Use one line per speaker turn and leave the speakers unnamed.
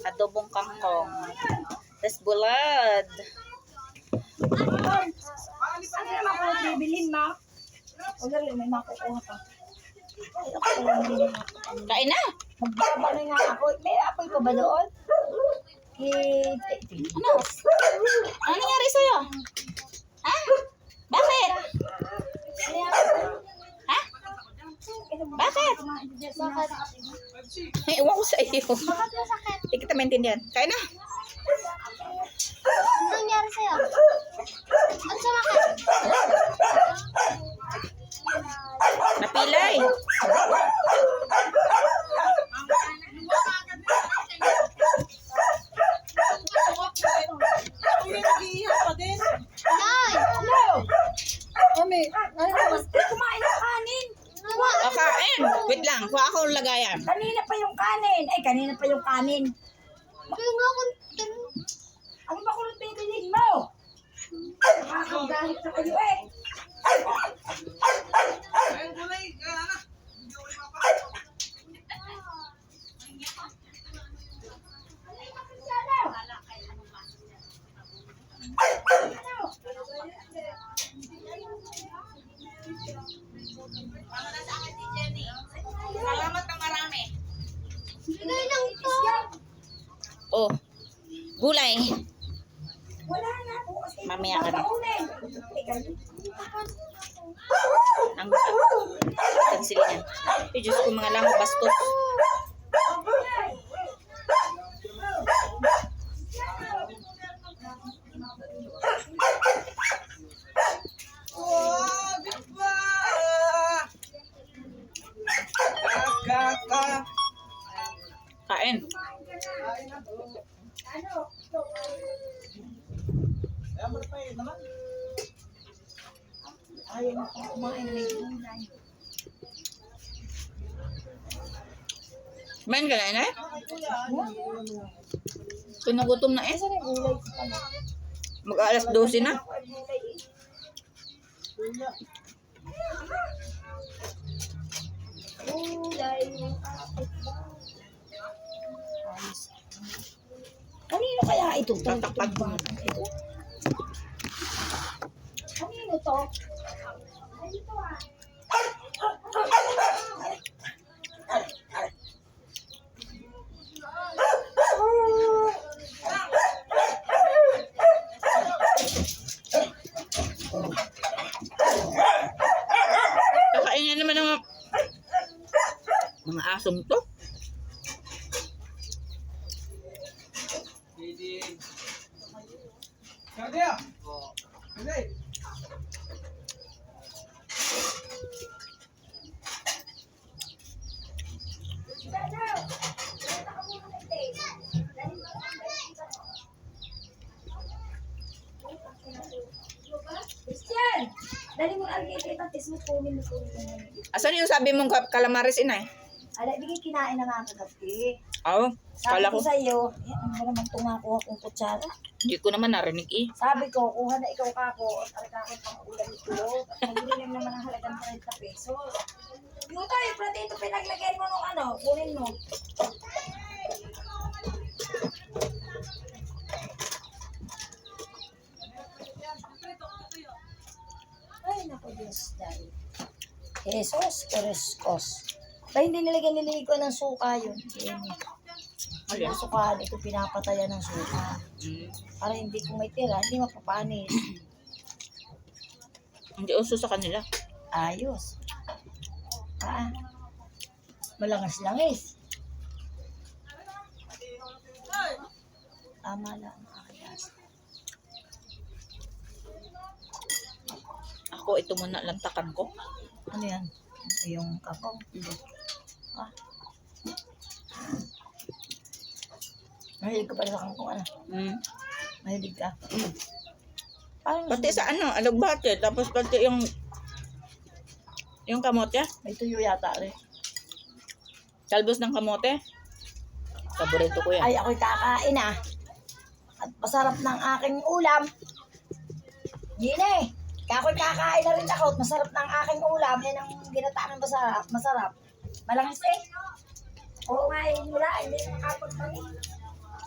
Adobong kangkong. Tapos bulad.
Ano naman ko bibilhin, ma? O dali, may makukuha pa. Ay, ako pala hindi na makukuha.
Kain na.
Magbaba na nga ako. May apoy pa ba doon?
Ano? Ano nangyari sa'yo? Ha? Bakit? Ha? Bakit? Ay, iwan ko sa iyo.
Bakit masakit?
Hindi kita maintindihan. Kain na.
Ano nangyari sa'yo? Ano sumakit?
Napilay.
Nay!
Mami, ano naman? Kumain ng kanin.
O, kain. Wait lang. Kuha ako ng lagayan.
Kanina pa yung kanin. Ay, kanina pa yung kanin.
Kaya nga ako,
Ano ba kulot bibilhin mo? Nakakagahit sa kayo eh.
Salamat ng marami.
bigay lang to.
Oh. Gulay.
Wala na po kasi.
Mamaya ka na.
Babaunin.
Ang kansili niyan. Ay, Diyos ko, mga lango bastos. Kain.
Ayaw na kong kumain. May gulay.
Kumain ka na, inay? Pinagutom na eh.
Saan yung gulay sa pala?
Mag-alas 12 na.
Gulay. Kanino kaya ito?
Tatakpan mo.
Kanino to? Kanino ah?
Kakain niya naman ng mga asong to.
Christian! Dali mo ang kita, tis mo kunin mo.
Asan yung sabi mong calamares, inay?
Ala, bigay kinain na nga kagabi.
Oo.
Sabi
Kala
ko
ko.
sa'yo, ano ba naman tungakuha kong kutsara?
Hindi ko naman narinig eh.
Sabi ko, kuha na ikaw kako, at arika ko pang ulam ito. At magbili naman ang halagang 30 pesos. Yung tayo, pati ito pinaglagay mo nung ano, kunin mo. Ay, naku Diyos, dahil. Jesus, Correscos. Ay, hindi nilagay ko ng suka yun. Yan eh.
Ayan.
Yung suka, ito pinapatayan ng suka. Para hindi kung may tira, hindi mapapanis.
Hindi uso sa kanila.
Ayos. Malangis-langis. Tama lang. Ayos.
Ako, ito muna lantakan ko.
Ano yan? Yung kakong. Ah. Mahilig ka pala sa kangkong, ano? Mahilig ka. Parang
Pati sa ano, alugbate. Tapos pati yung kamote.
may tuyo yata rin.
Talbos ng kamote. Paborito ko yan.
Ay, ako'y kakain ah. At masarap ng aking ulam. Gine, ako'y kakain na rin ako at masarap ng aking ulam. Yan ang ginataan ng masarap. Malangis eh. Oo nga, wala. Hindi nakapagpangit.